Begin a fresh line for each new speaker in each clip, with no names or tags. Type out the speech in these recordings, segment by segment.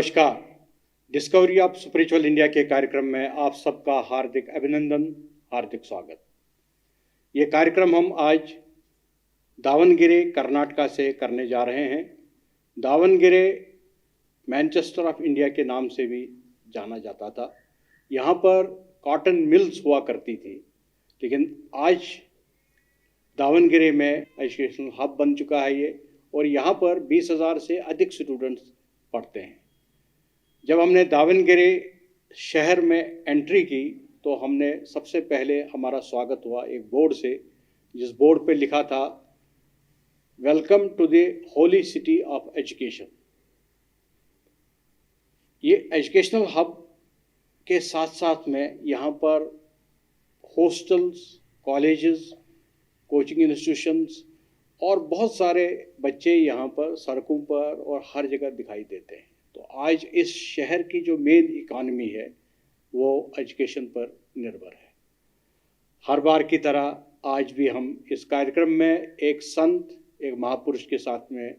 नमस्कार। Discovery of spiritual India के कार्यक्रम में आप सबका हार्दिक अभिनंदन, हार्दिक स्वागत। ये कार्यक्रम हम आज दावणगेरे कर्नाटका से करने जा रहे हैं। दावणगेरे मैनचेस्टर ऑफ इंडिया के नाम से भी जाना जाता था। यहाँ पर कॉटन मिल्स हुआ करती थी, लेकिन आज दावणगेरे में एजुकेशनल हब बन चुका है ये, और यहाँ पर 20,000 से अधिक स्टूडेंट्स पढ़ते हैं। जब हमने दावणगेरे शहर में एंट्री की तो हमने सबसे पहले हमारा स्वागत हुआ एक बोर्ड से, जिस बोर्ड पे लिखा था welcome to the holy city of education. ये एजुकेशनल हब के साथ साथ में यहाँ पर हॉस्टल्स, कॉलेजेस, कोचिंग इंस्टीट्यूशंस और बहुत सारे बच्चे यहाँ पर सड़कों पर और हर जगह दिखाई देते हैं। तो आज इस शहर की जो मेन इकॉनमी है वो एजुकेशन पर निर्भर है। हर बार की तरह आज भी हम इस कार्यक्रम में एक संत, एक महापुरुष के साथ में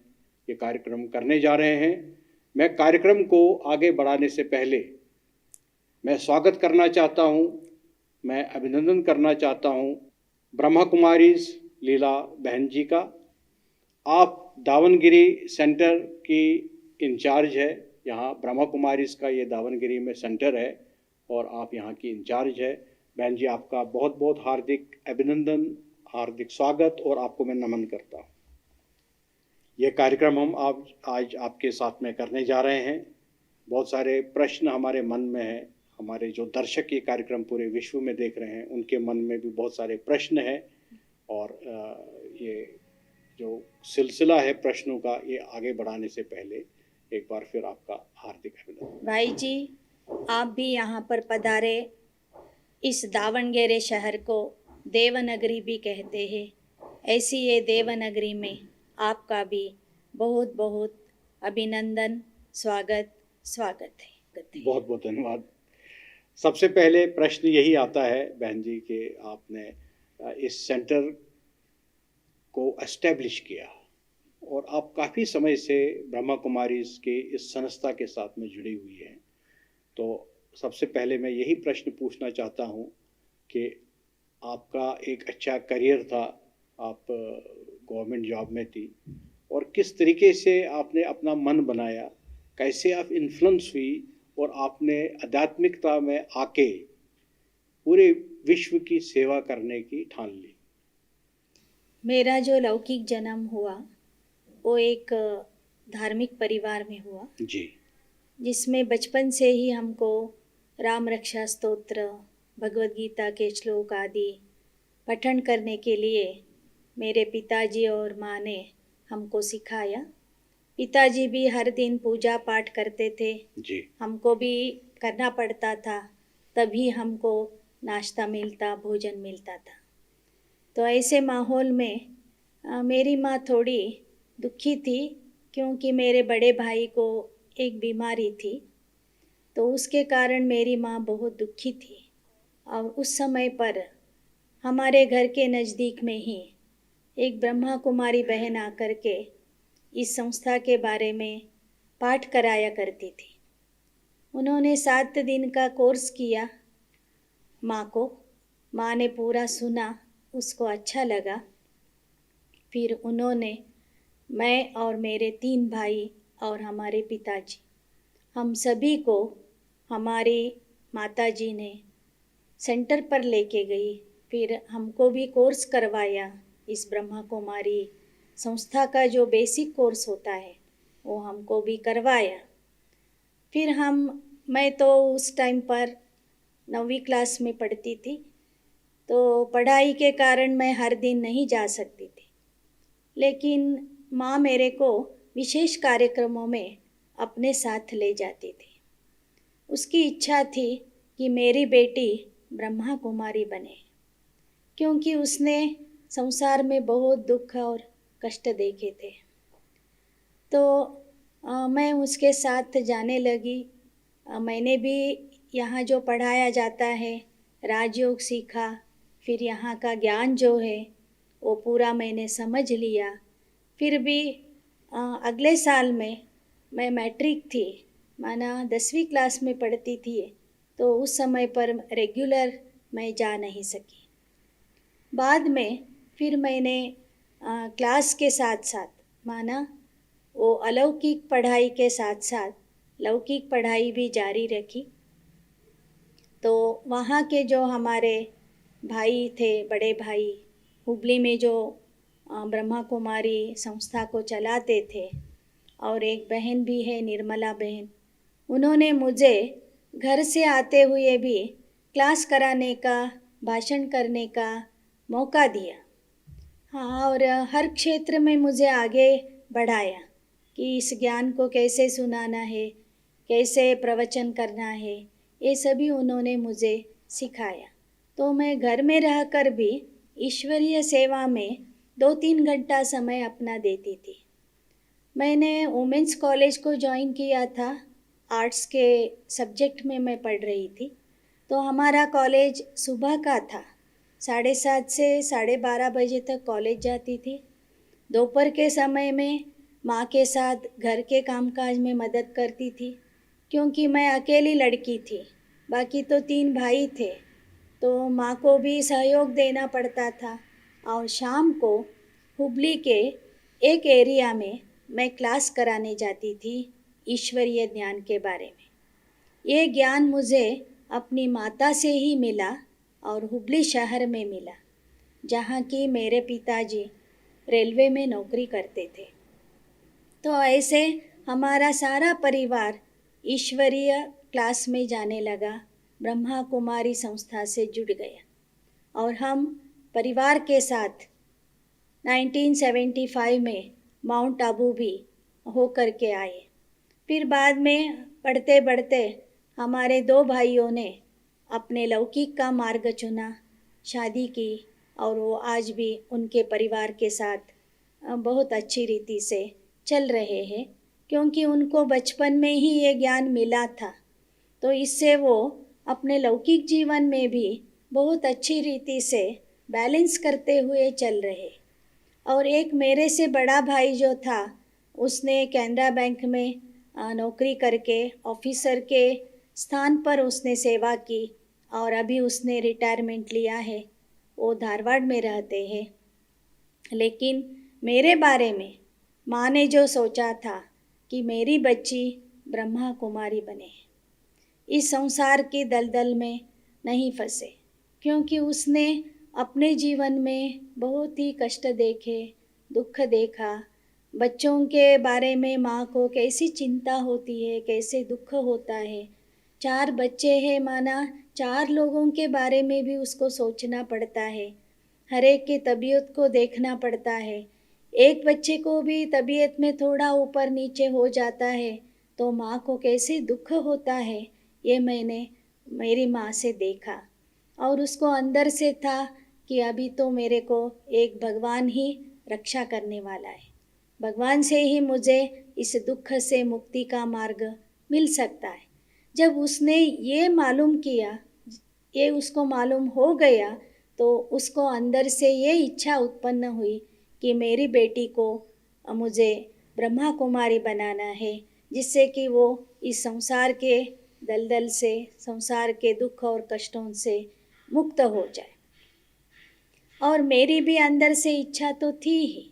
ये कार्यक्रम करने जा रहे हैं। मैं कार्यक्रम को आगे बढ़ाने से पहले मैं स्वागत करना चाहता हूँ, मैं अभिनंदन करना चाहता हूँ ब्रह्मा कुमारीज लीला बहन जी का। आप दावणगेरे सेंटर की इंचार्ज है। यहाँ ब्रह्मा कुमारीज का ये दावणगेरे में सेंटर है और आप यहाँ की इंचार्ज है। बहन जी, आपका बहुत बहुत हार्दिक अभिनंदन, हार्दिक स्वागत और आपको मैं नमन करता हूँ। ये कार्यक्रम हम आज आपके साथ में करने जा रहे हैं। बहुत सारे प्रश्न हमारे मन में हैं। हमारे जो दर्शक ये कार्यक्रम पूरे विश्व में देख रहे हैं उनके मन में भी बहुत सारे प्रश्न हैं, और ये जो सिलसिला है प्रश्नों का, ये आगे बढ़ाने से पहले एक बार फिर आपका हार्दिक अभिनंदन।
भाई जी, आप भी यहाँ पर पधारे। इस दावणगेरे शहर को देवनगरी भी कहते हैं। ऐसी ये देवनगरी में आपका भी बहुत बहुत अभिनंदन, स्वागत है।
बहुत बहुत धन्यवाद। सबसे पहले प्रश्न यही आता है बहन जी कि आपने इस सेंटर को एस्टेब्लिश किया और आप काफ़ी समय से ब्रह्मा कुमारीज के इस संस्था के साथ में जुड़ी हुई हैं। तो सबसे पहले मैं यही प्रश्न पूछना चाहता हूँ कि आपका एक अच्छा करियर था, आप गवर्नमेंट जॉब में थी, और किस तरीके से आपने अपना मन बनाया, कैसे आप इन्फ्लुएंस हुई और आपने आध्यात्मिकता में आके पूरे विश्व की सेवा करने की ठान ली।
मेरा जो लौकिक जन्म हुआ वो एक धार्मिक परिवार में हुआ
जी,
जिसमें बचपन से ही हमको राम रक्षा स्तोत्र, भगवद गीता के श्लोक आदि पठन करने के लिए मेरे पिताजी और माँ ने हमको सिखाया। पिताजी भी हर दिन पूजा पाठ करते थे
जी,
हमको भी करना पड़ता था, तभी हमको नाश्ता मिलता, भोजन मिलता था। तो ऐसे माहौल में मेरी माँ थोड़ी दुखी थी, क्योंकि मेरे बड़े भाई को एक बीमारी थी, तो उसके कारण मेरी माँ बहुत दुखी थी। और उस समय पर हमारे घर के नज़दीक में ही एक ब्रह्मा कुमारी बहन आकर के इस संस्था के बारे में पाठ कराया करती थी। उन्होंने 7 दिन का कोर्स किया माँ ने पूरा सुना, उसको अच्छा लगा। फिर उन्होंने मैं और मेरे 3 भाई और हमारे पिताजी, हम सभी को हमारी माताजी ने सेंटर पर लेके गई। फिर हमको भी कोर्स करवाया। इस ब्रह्मा कुमारी संस्था का जो बेसिक कोर्स होता है वो हमको भी करवाया। फिर मैं तो उस टाइम पर 9वीं क्लास में पढ़ती थी, तो पढ़ाई के कारण मैं हर दिन नहीं जा सकती थी, लेकिन माँ मेरे को विशेष कार्यक्रमों में अपने साथ ले जाती थी। उसकी इच्छा थी कि मेरी बेटी ब्रह्मा कुमारी बने, क्योंकि उसने संसार में बहुत दुख और कष्ट देखे थे। तो मैं उसके साथ जाने लगी। मैंने भी यहाँ जो पढ़ाया जाता है राजयोग सीखा। फिर यहाँ का ज्ञान जो है वो पूरा मैंने समझ लिया। फिर भी अगले साल में मैं मैट्रिक थी, माना 10वीं क्लास में पढ़ती थी, तो उस समय पर रेगुलर मैं जा नहीं सकी। बाद में फिर मैंने क्लास के साथ साथ, माना वो अलौकिक पढ़ाई के साथ साथ लौकिक पढ़ाई भी जारी रखी। तो वहाँ के जो हमारे भाई थे, बड़े भाई, हुबली में जो ब्रह्मा कुमारी संस्था को चलाते थे, और एक बहन भी है, निर्मला बहन, उन्होंने मुझे घर से आते हुए भी क्लास कराने का, भाषण करने का मौका दिया। हाँ, और हर क्षेत्र में मुझे आगे बढ़ाया कि इस ज्ञान को कैसे सुनाना है, कैसे प्रवचन करना है, ये सभी उन्होंने मुझे सिखाया। तो मैं घर में रहकर भी ईश्वरीय सेवा में 2-3 घंटा समय अपना देती थी। मैंने वुमेंस कॉलेज को ज्वाइन किया था, आर्ट्स के सब्जेक्ट में मैं पढ़ रही थी। तो हमारा कॉलेज सुबह का था, 7:30 से 12:30 बजे तक कॉलेज जाती थी। दोपहर के समय में माँ के साथ घर के कामकाज में मदद करती थी, क्योंकि मैं अकेली लड़की थी, बाकी तो 3 भाई थे, तो माँ को भी सहयोग देना पड़ता था। और शाम को हुबली के एक एरिया में मैं क्लास कराने जाती थी ईश्वरीय ज्ञान के बारे में। ये ज्ञान मुझे अपनी माता से ही मिला और हुबली शहर में मिला, जहाँ की मेरे पिताजी रेलवे में नौकरी करते थे। तो ऐसे हमारा सारा परिवार ईश्वरीय क्लास में जाने लगा, ब्रह्मा कुमारी संस्था से जुड़ गया, और हम परिवार के साथ 1975 में माउंट आबू भी होकर के आए। फिर बाद में बढ़ते बढ़ते हमारे 2 भाइयों ने अपने लौकिक का मार्ग चुना, शादी की, और वो आज भी उनके परिवार के साथ बहुत अच्छी रीति से चल रहे हैं, क्योंकि उनको बचपन में ही ये ज्ञान मिला था। तो इससे वो अपने लौकिक जीवन में भी बहुत अच्छी रीति से बैलेंस करते हुए चल रहे। और एक मेरे से बड़ा भाई जो था, उसने कैनरा बैंक में नौकरी करके ऑफिसर के स्थान पर उसने सेवा की, और अभी उसने रिटायरमेंट लिया है, वो धारवाड़ में रहते हैं। लेकिन मेरे बारे में माँ ने जो सोचा था कि मेरी बच्ची ब्रह्मा कुमारी बने, इस संसार की दलदल में नहीं फंसे, क्योंकि उसने अपने जीवन में बहुत ही कष्ट देखे, दुख देखा, बच्चों के बारे में माँ को कैसी चिंता होती है, कैसे दुख होता है। 4 बच्चे हैं, माना 4 लोगों के बारे में भी उसको सोचना पड़ता है, हर एक की तबीयत को देखना पड़ता है। एक बच्चे को भी तबीयत में थोड़ा ऊपर नीचे हो जाता है तो माँ को कैसे दुख होता है, ये मैंने मेरी माँ से देखा, और उसको अंदर से था कि अभी तो मेरे को एक भगवान ही रक्षा करने वाला है, भगवान से ही मुझे इस दुख से मुक्ति का मार्ग मिल सकता है। जब उसने ये मालूम किया, ये उसको मालूम हो गया, तो उसको अंदर से ये इच्छा उत्पन्न हुई कि मेरी बेटी को मुझे ब्रह्मा कुमारी बनाना है, जिससे कि वो इस संसार के दलदल से, संसार के दुख और कष्टों से मुक्त हो जाए। और मेरी भी अंदर से इच्छा तो थी ही,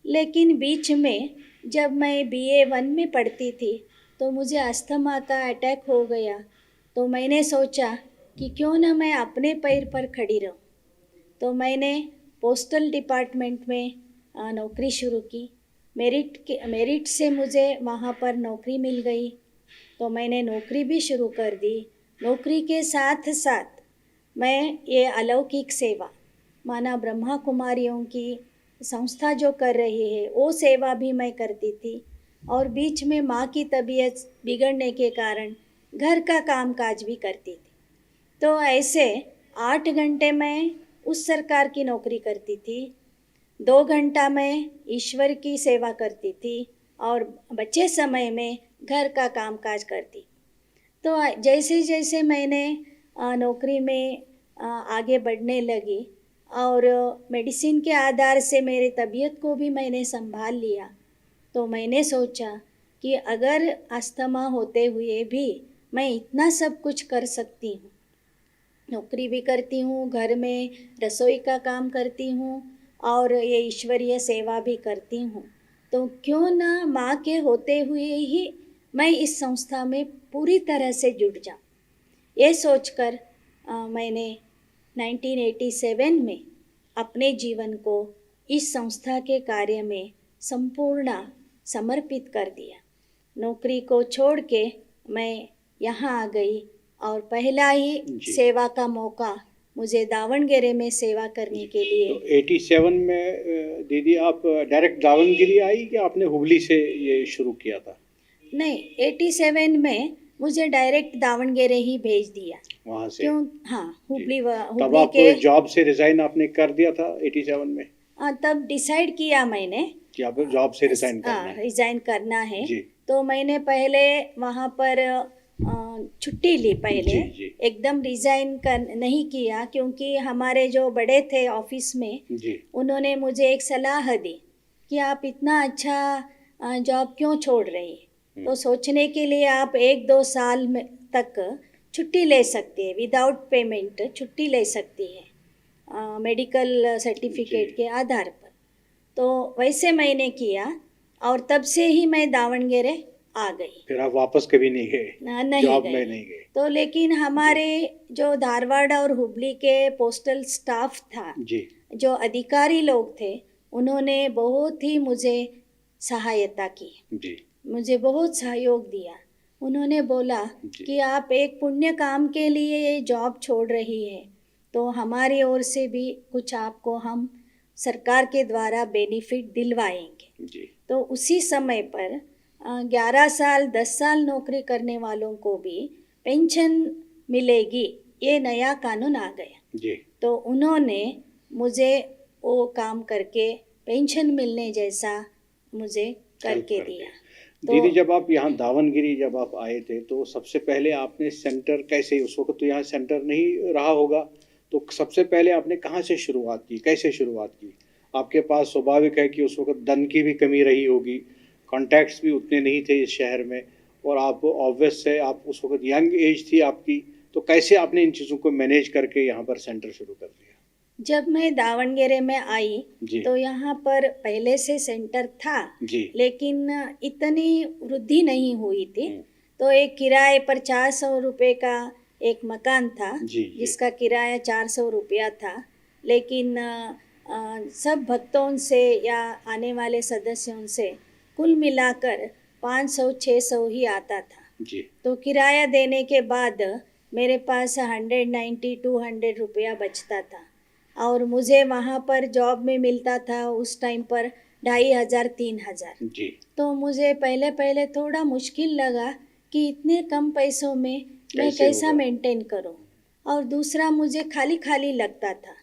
लेकिन बीच में जब मैं BA 1 में पढ़ती थी तो मुझे अस्थमा का अटैक हो गया। तो मैंने सोचा कि क्यों ना मैं अपने पैर पर खड़ी रहूं। तो मैंने पोस्टल डिपार्टमेंट में नौकरी शुरू की। मेरिट से मुझे वहाँ पर नौकरी मिल गई, तो मैंने नौकरी भी शुरू कर दी। नौकरी के साथ साथ मैं ये अलौकिक सेवा, माना ब्रह्मा कुमारियों की संस्था जो कर रही है, वो सेवा भी मैं करती थी। और बीच में माँ की तबीयत बिगड़ने के कारण घर का कामकाज भी करती थी। तो ऐसे 8 घंटे मैं उस सरकार की नौकरी करती थी, 2 घंटा मैं ईश्वर की सेवा करती थी, और बचे समय में घर का कामकाज करती। तो जैसे जैसे मैंने नौकरी में आगे बढ़ने लगी, और मेडिसिन के आधार से मेरे तबीयत को भी मैंने संभाल लिया, तो मैंने सोचा कि अगर अस्थमा होते हुए भी मैं इतना सब कुछ कर सकती हूँ, नौकरी भी करती हूँ, घर में रसोई का काम करती हूँ और ये ईश्वरीय सेवा भी करती हूँ, तो क्यों ना माँ के होते हुए ही मैं इस संस्था में पूरी तरह से जुट जाऊँ। ये सोचकर मैंने 1987 में अपने जीवन को इस संस्था के कार्य में संपूर्ण समर्पित कर दिया। नौकरी को छोड़ के मैं यहाँ आ गई और पहला ही सेवा का मौका मुझे दावणगेरे में सेवा करने के लिए।
तो 87 में दीदी आप डायरेक्ट दावणगिरी आई कि आपने हुबली से ये शुरू किया था?
नहीं, 87 में मुझे डायरेक्ट दावणगेरे ही भेज दिया
वहाँ से।
क्यों? हाँ,
तब
हुबली
आप
के
जॉब से रिजाइन आपने कर दिया था 87 में?
तब डिसाइड किया मैंने
कि आप जॉब से रिजाइन करना है।
रिजाइन करना है
जी।
तो मैंने पहले वहाँ पर छुट्टी ली पहले।
जी।
एकदम रिजाइन कर नहीं किया क्योंकि हमारे जो बड़े थे ऑफिस में
जी।
उन्होंने मुझे एक सलाह दी कि आप इतना अच्छा जॉब क्यों छोड़ रही हैं, तो सोचने के लिए आप 1-2 साल में तक छुट्टी ले सकती है, विदाउट पेमेंट छुट्टी ले सकती है मेडिकल सर्टिफिकेट के आधार पर। तो वैसे मैंने किया और तब से ही मैं दावणगेरे आ गई।
फिर आप वापस कभी नहीं गए?
नहीं
जॉब
गई।
में नहीं गए?
तो लेकिन हमारे जो धारवाड़ और हुबली के पोस्टल स्टाफ था
जी।
जो अधिकारी लोग थे उन्होंने बहुत ही मुझे सहायता की
जी।
मुझे बहुत सहयोग दिया। उन्होंने बोला कि आप एक पुण्य काम के लिए ये जॉब छोड़ रही है तो हमारी ओर से भी कुछ आपको हम सरकार के द्वारा बेनिफिट दिलवाएंगे।
जी।
तो उसी समय पर 11 साल 10 साल नौकरी करने वालों को भी पेंशन मिलेगी, ये नया कानून आ गया।
जी।
तो उन्होंने मुझे वो काम करके पेंशन मिलने जैसा मुझे करके दिया।
दीदी जब आप यहाँ दावणगिरी जब आप आए थे तो सबसे पहले आपने सेंटर कैसे, उस वक्त तो यहाँ सेंटर नहीं रहा होगा, तो सबसे पहले आपने कहाँ से शुरुआत की, कैसे शुरुआत की? आपके पास स्वाभाविक है कि उस वक्त धन की भी कमी रही होगी, कॉन्टैक्ट्स भी उतने नहीं थे इस शहर में, और आप ऑब्वियस है आप उस वक्त यंग एज थी आपकी, तो कैसे आपने इन चीज़ों को मैनेज करके यहाँ पर सेंटर शुरू कर दिया?
जब मैं दावणगेरे में आई तो यहाँ पर पहले से सेंटर था
जी।
लेकिन इतनी वृद्धि नहीं हुई थी। तो एक किराए पर 400 रुपये का एक मकान था जिसका किराया 400 रुपया था, लेकिन सब भक्तों से या आने वाले सदस्यों से कुल मिलाकर 500-600 ही आता था।
जी।
तो किराया देने के बाद मेरे पास 190-200 रुपया बचता था और मुझे वहाँ पर जॉब में मिलता था उस टाइम पर 2500-3000।
जी।
तो मुझे पहले पहले थोड़ा मुश्किल लगा कि इतने कम पैसों में मैं कैसा मेंटेन करूँ, और दूसरा मुझे खाली खाली लगता था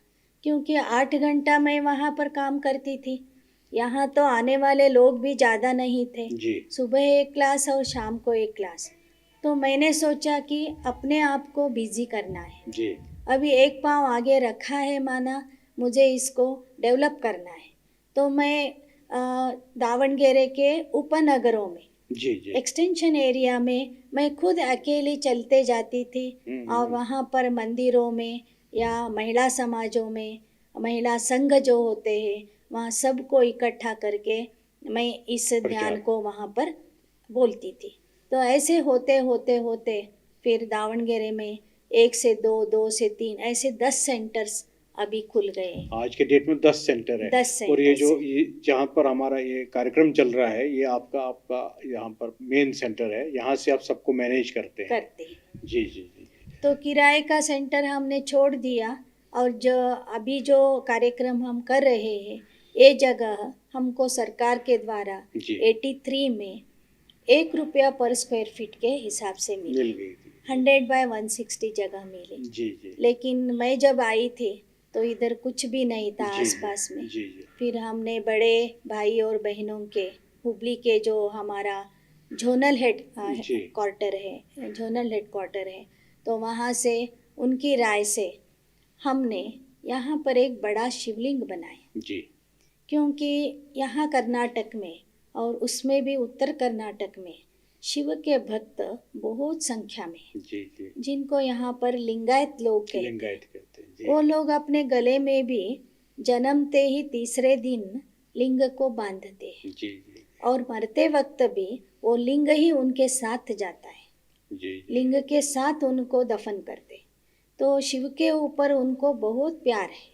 क्योंकि 8 घंटा मैं वहाँ पर काम करती थी। यहाँ तो आने वाले लोग भी ज़्यादा नहीं थे।
जी।
सुबह एक क्लास और शाम को एक क्लास। तो मैंने सोचा कि अपने आप को बिजी करना है।
जी।
अभी एक पाँव आगे रखा है माना, मुझे इसको डेवलप करना है। तो मैं दावणगेरे के उपनगरों में
जी।
एक्सटेंशन एरिया में मैं खुद अकेली चलते जाती थी और वहाँ पर मंदिरों में या महिला समाजों में महिला संघ जो होते हैं वहाँ सबको इकट्ठा करके मैं इस ध्यान को वहाँ पर बोलती थी। तो ऐसे होते होते होते फिर दावणगेरे में 1 से 2, 2 से 3 ऐसे 10 सेंटर्स अभी खुल गए।
आज के डेट में 10 सेंटर है।
10 सेंटर।
और ये जहाँ पर हमारा ये कार्यक्रम चल रहा है ये आपका यहाँ पर मेन सेंटर है, यहाँ से आप सबको मैनेज करते हैं? जी।
तो किराए का सेंटर हमने छोड़ दिया और जो अभी जो कार्यक्रम हम कर रहे हैं ये जगह हमको सरकार के द्वारा 83 में 1 रुपया पर स्क्वायर फीट के हिसाब से मिल गई। 100 बाय 160 जगह मिली।
जी।
लेकिन मैं जब आई थी तो इधर कुछ भी नहीं था आसपास में।
जी।
फिर हमने बड़े भाई और बहनों के हुबली के जो हमारा जोनल हेड क्वार्टर है तो वहाँ से उनकी राय से हमने यहाँ पर एक बड़ा शिवलिंग बनाया।
जी।
क्योंकि यहाँ कर्नाटक में और उसमें भी उत्तर कर्नाटक में शिव के भक्त बहुत संख्या में हैं,
जी जी,
जिनको यहाँ पर लिंगायत लोग कहते हैं।
लिंगायत कहते हैं जी।
वो लोग अपने गले में भी जन्मते ही तीसरे दिन लिंग को बांधते हैं
जी जी
और मरते वक्त भी वो लिंग ही उनके साथ जाता है,
जी जी,
लिंग के साथ उनको दफन करते। तो शिव के ऊपर उनको बहुत प्यार है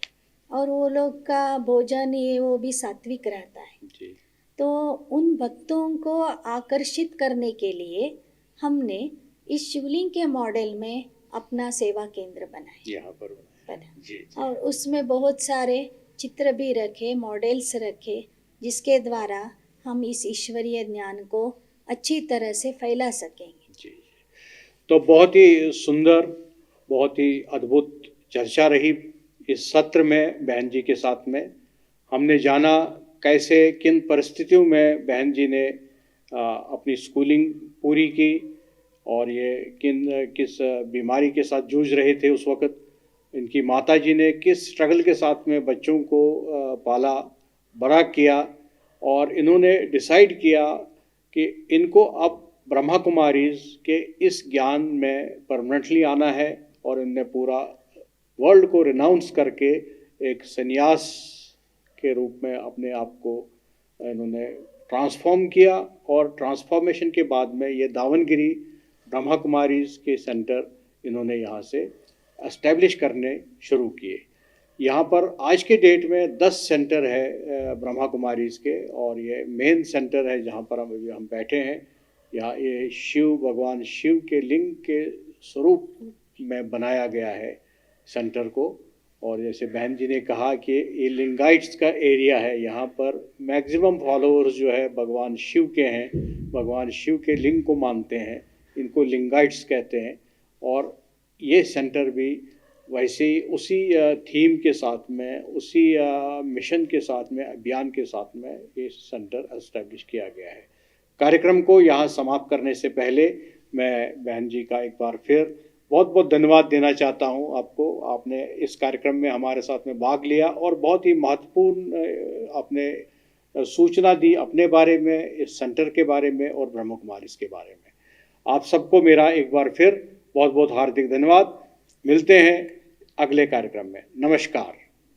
और वो लोग का भोजन ये वो भी सात्विक रहता है।
जी
तो उन भक्तों को आकर्षित करने के लिए हमने इस शिवलिंग के मॉडल में अपना सेवा केंद्र बनाया
यहाँ पर
बना।
जी जी,
और उसमें बहुत सारे चित्र भी रखे, मॉडल्स रखे, जिसके द्वारा हम इस ईश्वरीय ज्ञान को अच्छी तरह से फैला सकेंगे।
जी। तो बहुत ही सुंदर, बहुत ही अद्भुत चर्चा रही इस सत्र में बहन जी के साथ में। हमने जाना कैसे किन परिस्थितियों में बहन जी ने अपनी स्कूलिंग पूरी की और ये किस बीमारी के साथ जूझ रहे थे उस वक़्त। इनकी माता जी ने किस स्ट्रगल के साथ में बच्चों को पाला बड़ा किया और इन्होंने डिसाइड किया कि इनको अब ब्रह्मा कुमारीज के इस ज्ञान में परमानेंटली आना है और इनने पूरा वर्ल्ड को रिनाउंस करके एक संन्यास के रूप में अपने आप को इन्होंने ट्रांसफॉर्म किया और ट्रांसफॉर्मेशन के बाद में ये दावनगिरी ब्रह्मा कुमारीज के सेंटर इन्होंने यहाँ से एस्टेब्लिश करने शुरू किए। यहाँ पर आज के डेट में 10 सेंटर है ब्रह्मा कुमारीज के और ये मेन सेंटर है जहाँ पर हम बैठे हैं। यहाँ ये भगवान शिव के लिंग के स्वरूप में बनाया गया है सेंटर को। और जैसे बहन जी ने कहा कि ये लिंगाइट्स का एरिया है, यहाँ पर मैक्सिमम फॉलोअर्स जो है भगवान शिव के हैं, भगवान शिव के लिंग को मानते हैं, इनको लिंगाइट्स कहते हैं। और ये सेंटर भी वैसे ही उसी थीम के साथ में, उसी मिशन के साथ में, अभियान के साथ में ये सेंटर एस्टेब्लिश किया गया है। कार्यक्रम को यहाँ समाप्त करने से पहले मैं बहन जी का एक बार फिर बहुत बहुत धन्यवाद देना चाहता हूँ आपको। आपने इस कार्यक्रम में हमारे साथ में भाग लिया और बहुत ही महत्वपूर्ण आपने सूचना दी अपने बारे में, इस सेंटर के बारे में और ब्रह्मा कुमारीज के बारे में। आप सबको मेरा एक बार फिर बहुत बहुत हार्दिक धन्यवाद। मिलते हैं अगले कार्यक्रम में। नमस्कार।